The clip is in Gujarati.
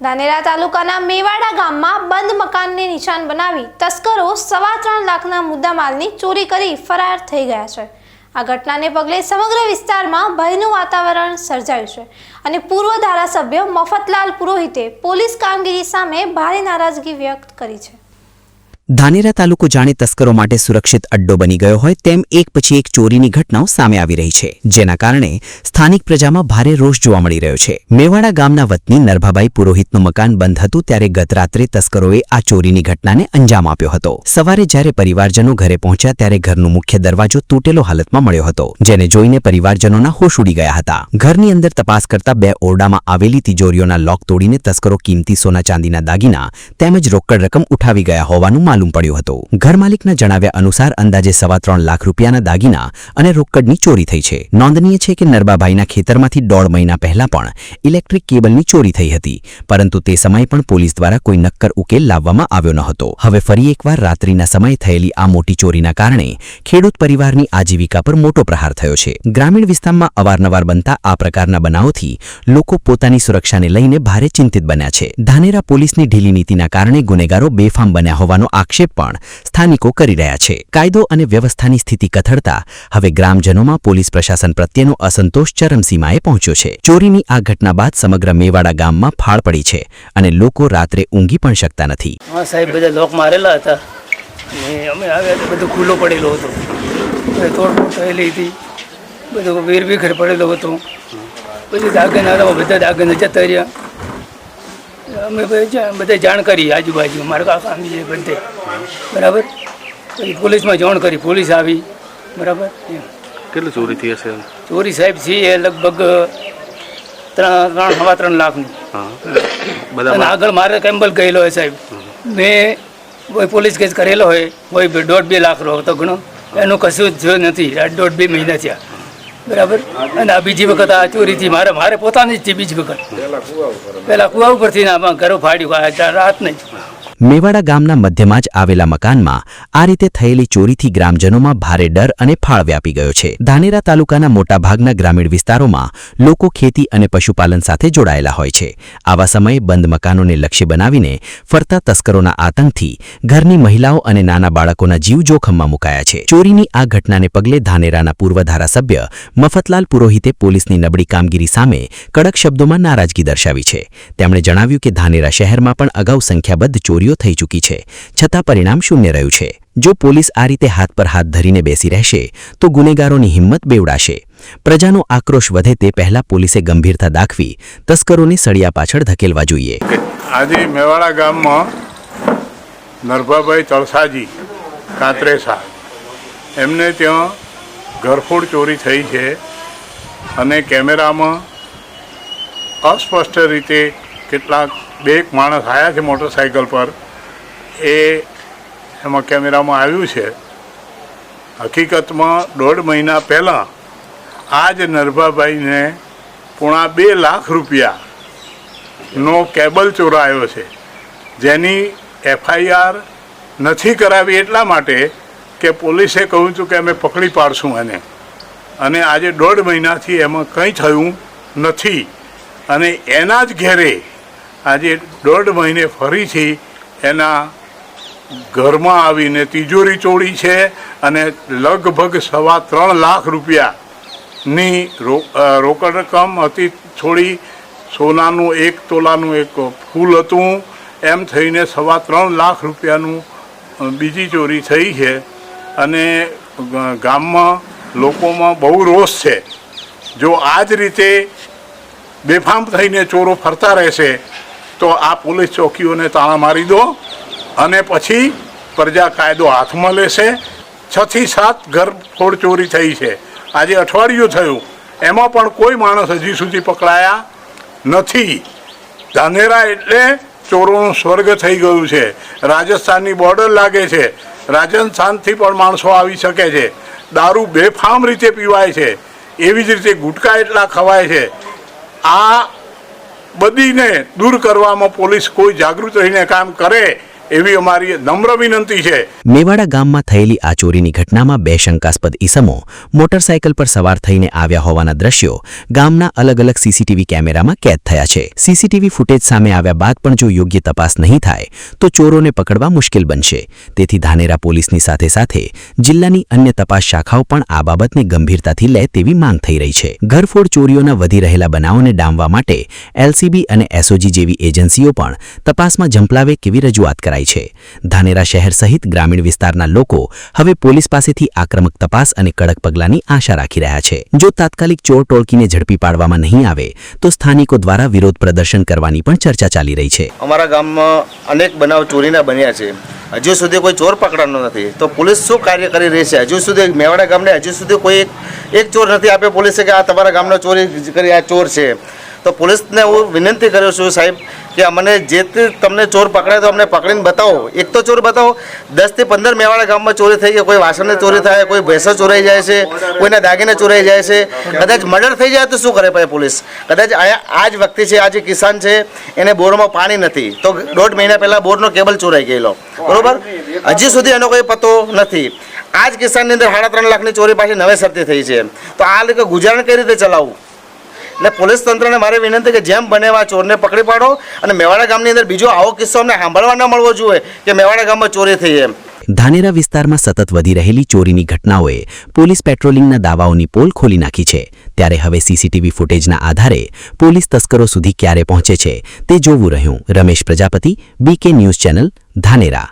ધાનેરા તાલુકાના મેવાડા ગામમાં બંધ મકાનને નિશાન બનાવી તસ્કરો 3.25 લાખના મુદ્દામાલની ચોરી કરી ફરાર થઈ ગયા છે। આ ઘટનાને પગલે સમગ્ર વિસ્તારમાં ભયનું વાતાવરણ સર્જાયું છે અને પૂર્વ ધારાસભ્ય મફતલાલ પુરોહિતે પોલીસ કામગીરી સામે ભારે નારાજગી વ્યક્ત કરી છે। ધાનેરા તાલુકો જાણે તસ્કરો માટે સુરક્ષિત અડ્ડો બની ગયો હોય તેમ એક પછી એક ચોરીની ઘટનાઓ સામે આવી રહી છે, જેના કારણે સ્થાનિક પ્રજામાં ભારે રોષ જોવા મળી રહ્યો છે। મેવાડા ગામના વતની નરભાભાઈ પુરોહિતનું મકાન બંધ હતું ત્યારે ગત રાત્રે તસ્કરોએ આ ચોરીની ઘટનાને અંજામ આપ્યો હતો। સવારે જ્યારે પરિવારજનો ઘરે પહોંચ્યા ત્યારે ઘરનો મુખ્ય દરવાજો તૂટેલો હાલતમાં મળ્યો હતો, જેને જોઈને પરિવારજનોના હોશ ઉડી ગયા હતા। ઘરની અંદર તપાસ કરતા બે ઓરડામાં આવેલી તિજોરીઓના લોક તોડીને તસ્કરો કિંમતી સોના ચાંદીના દાગીના તેમજ રોકડ રકમ ઉઠાવી ગયા હોવાનું માલુમ પડ્યું હતું। ઘર માલિકના જણાવ્યા અનુસાર અંદાજે 3.25 લાખ રૂપિયાના દાગીના અને રોકડની ચોરી થઈ છે। નોંધનીય છે કે નરબાભાઈના ખેતરમાંથી 1.5 મહિના પહેલા પણ ઇલેક્ટ્રિક કેબલની ચોરી થઈ હતી, પરંતુ તે સમયે પણ પોલીસ દ્વારા કોઈ નક્કર ઉકેલ લાવવામાં આવ્યો ન હતો। હવે ફરી એકવાર રાત્રિના સમયે થયેલી આ મોટી ચોરીના કારણે ખેડૂત પરિવારની આજીવિકા પર મોટો પ્રહાર થયો છે। ગ્રામીણ વિસ્તારમાં અવારનવાર બનતા આ પ્રકારના બનાવોથી લોકો પોતાની સુરક્ષાને લઈને ભારે ચિંતિત બન્યા છે। ધાનેરા પોલીસની ઢીલી નીતિના કારણે ગુનેગારો બેફામ બન્યા હોવાનો આક્ષેપ પણ સ્થાનિકો કરી રહ્યા છે। કાયદો અને વ્યવસ્થાની સ્થિતિ કથળતા હવે ગ્રામજનોમાં પોલીસ પ્રશાસન પ્રત્યેનો અસંતોષ ચરમસીમાએ પહોંચ્યો છે। ચોરીની આ ઘટના બાદ સમગ્ર મેવાડા ગામમાં ફાળ પડી છે અને લોકો રાત્રે ઊંઘી પણ શકતા નથી। હા સાહેબ, બધા લોક મારેલા હતા અને અમે આવ્યા તો બધું ખુલ્લો પડેલો હતો, તોડફોડ થયેલી હતી, બધું વેરવિખેર પડેલો હતો। પછી દાગન આવ્યા, બધા દાગન જતા રહ્યા। અમે બધા જાણ કરી આજુબાજુ, મારા કાકા આવી બધે બરાબર। પછી પોલીસમાં જાણ કરી, પોલીસ આવી બરાબર। કેટલી ચોરી થઈ હશે? ચોરી સાહેબ છે લગભગ 3.25 લાખનું। અને આગળ મારે કેમ્બલ ગયેલો હોય સાહેબ, મેં કોઈ પોલીસ કેસ કરેલો હોય, કોઈ 1.5-2 લાખ હતો ઘણો, એનું કશું જ નથી। 1.5-2 મહિના થયા બરાબર। અને આ બીજી વખત આ ચોરીથી મારે પોતાની જ બીજી વખત પહેલા કુવા ઉપરથી ઘરો ફાડ્યું રાત નહીં। મેવાડા ગામના મધ્યમાં જ આવેલા મકાનમાં આ રીતે થયેલી ચોરીથી ગ્રામજનોમાં ભારે ડર અને ફાળ વ્યાપી ગયો છે। ધાનેરા તાલુકાના મોટાભાગના ગ્રામીણ વિસ્તારોમાં લોકો ખેતી અને પશુપાલન સાથે જોડાયેલા હોય છે। આવા સમયે બંધ મકાનોને લક્ષ્ય બનાવીને ફરતા તસ્કરોના આતંકથી ઘરની મહિલાઓ અને નાના બાળકોના જીવ જોખમમાં મુકાયા છે। ચોરીની આ ઘટનાને પગલે ધાનેરાના પૂર્વ ધારાસભ્ય મફતલાલ પુરોહિતે પોલીસની નબળી કામગીરી સામે કડક શબ્દોમાં નારાજગી દર્શાવી છે। તેમણે જણાવ્યું કે ધાનેરા શહેરમાં પણ અગાઉ સંખ્યાબદ્ધ ચોરીઓ થઈ ચૂકી છે, છતાં પરિણામ શૂન્ય રહ્યું છે। જો પોલીસ આ રીતે હાથ પર હાથ ધરીને બેસી રહેશે તો ગુનેગારોની હિંમત બેવડાશે। પ્રજાનો આક્રોશ વધે તે પહેલા પોલીસે ગંભીરતા દાખવી તસ્કરોને સળિયા પાછળ ધકેલવા જોઈએ। આજે મેવાડા ગામમાં નરભાભાઈ તળસાજી કાતરેસા એમને ત્યાં ઘરફોડ ચોરી થઈ છે અને કેમેરામાં અસ્પષ્ટ રીતે કેટલાક બે માણસ આવ્યા છે મોટરસાઇકલ પર, એમાં કેમેરામાં આવ્યું છે। હકીકતમાં 1.5 મહિના પહેલાં આ જ નરભાભાઈને 2.25 લાખ રૂપિયાનો કેબલ ચોરાયો છે, જેની FIR નથી કરાવી એટલા માટે કે પોલીસે કહ્યું હતું કે અમે પકડી પાડશું એને, અને આજે 1.5 મહિનાથી એમાં કંઈ થયું નથી। અને એના જ ઘેરે આજે 1.5 મહિને ફરીથી એના ઘરમાં આવીને તિજોરી ચોરી છે અને લગભગ 3.25 લાખ રૂપિયાની રોકડ રકમ હતી, થોડી સોનાનું 1 તોલાનું એક ફૂલ હતું, એમ થઈને 3.25 લાખ રૂપિયાનું બીજી ચોરી થઈ છે। અને ગામમાં લોકોમાં બહુ રોષ છે। જો આ જ રીતે બેફામ થઈને ચોરો ફરતા રહેશે તો આ પોલીસ ચોકીઓને તાળા મારી દો અને પછી પ્રજા કાયદો હાથમાં લેશે। 6 થી 7 ઘરફોડ ચોરી થઈ છે, આજે અઠવાડિયું થયું, એમાં પણ કોઈ માણસ હજી સુધી પકડાયા નથી। ધાનેરા એટલે ચોરોનું સ્વર્ગ થઈ ગયું છે। રાજસ્થાનની બોર્ડર લાગે છે, રાજસ્થાનથી પણ માણસો આવી શકે છે। દારૂ બેફામ રીતે પીવાય છે, એવી જ રીતે ગુટકા એટલા ખવાય છે। આ બધીને દૂર કરવામાં પોલીસ કોઈ જાગૃત રહીને કામ કરે એવી અમારી નમ્ર વિનંતી છે. મેવાડા ગામમાં થયેલી આ ચોરીની ઘટનામાં 2 શંકાસ્પદ ઈસમો મોટરસાયકલ પર સવાર થઈને આવ્યા હોવાના દ્રશ્યો ગામના અલગ-અલગ સીસીટીવી કેમેરામાં કેદ થયા છે. સીસીટીવી ફૂટેજ સામે આવ્યા બાદ પણ જો યોગ્ય તપાસ નહીં થાય તો ચોરોને પકડવા મુશ્કેલ બનશે. તેથી ધાનેરા પોલીસની સાથે સાથે જિલ્લાની અન્ય તપાસ શાખાઓ પણ આ બાબતને ગંભીરતાથી લે તેવી માંગ થઈ રહી છે. ઘરફોડ ચોરીઓના વધી રહેલા બનાવોને ડામવા માટે એલસીબી અને એસઓજી જેવી એજન્સીઓ પણ તપાસમાં ઝંપલાવે કેવી રજૂઆત કરાઈ છે. ધાનેરા શહેર સહિત ગ્રામીણ વિસ્તારના લોકો હવે પોલીસ પાસેથી આક્રમક તપાસ અને કડક પગલાંની આશા રાખી રહ્યા છે. જો તાત્કાલિક ચોર ટોળકીને ઝડપી પાડવામાં નહીં આવે તો સ્થાનિકો દ્વારા વિરોધ પ્રદર્શન કરવાની પણ ચર્ચા ચાલી રહી છે. અમારા ગામમાં અનેક બનાવ ચોરીના બન્યા છે. હજુ સુધી કોઈ ચોર પકડાનો નથી, તો પોલીસ શું કાર્ય કરી રહી છે? હજુ સુધી મેવાડા ગામને હજુ સુધી કોઈ એક ચોર નથી આપ્યો પોલીસે કે આ તમારા ગામનો ચોરી કરી આ ચોર છે. તો પોલીસને હું વિનંતી કરું છું સાહેબ કે અમને જે તમને ચોર પકડાય તો અમને પકડીને બતાવો. એક તો ચોર બતાવો. 10 થી 15 મેવાડા ગામમાં ચોરી થઈ ગઈ. કોઈ વાસણની ચોરી થાય, કોઈ ભેંસો ચોરાઈ જાય છે, કોઈના દાગીને ચોરાઈ જાય છે. કદાચ મર્ડર થઈ જાય તો શું કરે ભાઈ પોલીસ? કદાચ આ જ વ્યક્તિ છે, આ જે કિસાન છે, એને બોરમાં પાણી નથી તો 1.5 મહિના પહેલાં બોરનો કેબલ ચોરાઈ ગયેલો, બરોબર. હજી સુધી એનો કોઈ પતો નથી. આ જ કિસાનની અંદર 3.5 લાખની ચોરી પાછી નવેસરથી થઈ છે. તો આ લોકો ગુજરાન કઈ રીતે ચલાવવું? એટલે પોલીસ તંત્રને મારી વિનંતી કે જેમ બને એવા ચોરને પકડી પાડો અને મેવાડા ગામની અંદર બીજો આવો કિસ્સો અમને સાંભળવા ન મળવો જોઈએ કે મેવાડા ગામમાં ચોરી થઈ એમ. ધાનેરા વિસ્તારમાં સતત વધી રહેલી ચોરીની ઘટનાઓએ પોલીસ પેટ્રોલિંગના દાવાઓની પોલ ખોલી નાખી છે. ત્યારે હવે સીસીટીવી ફૂટેજના આધારે પોલીસ તસ્કરો સુધી ક્યારે પહોંચે છે તે જોવું રહ્યું. Ramesh Prajapati, BK news channel, Dhanera.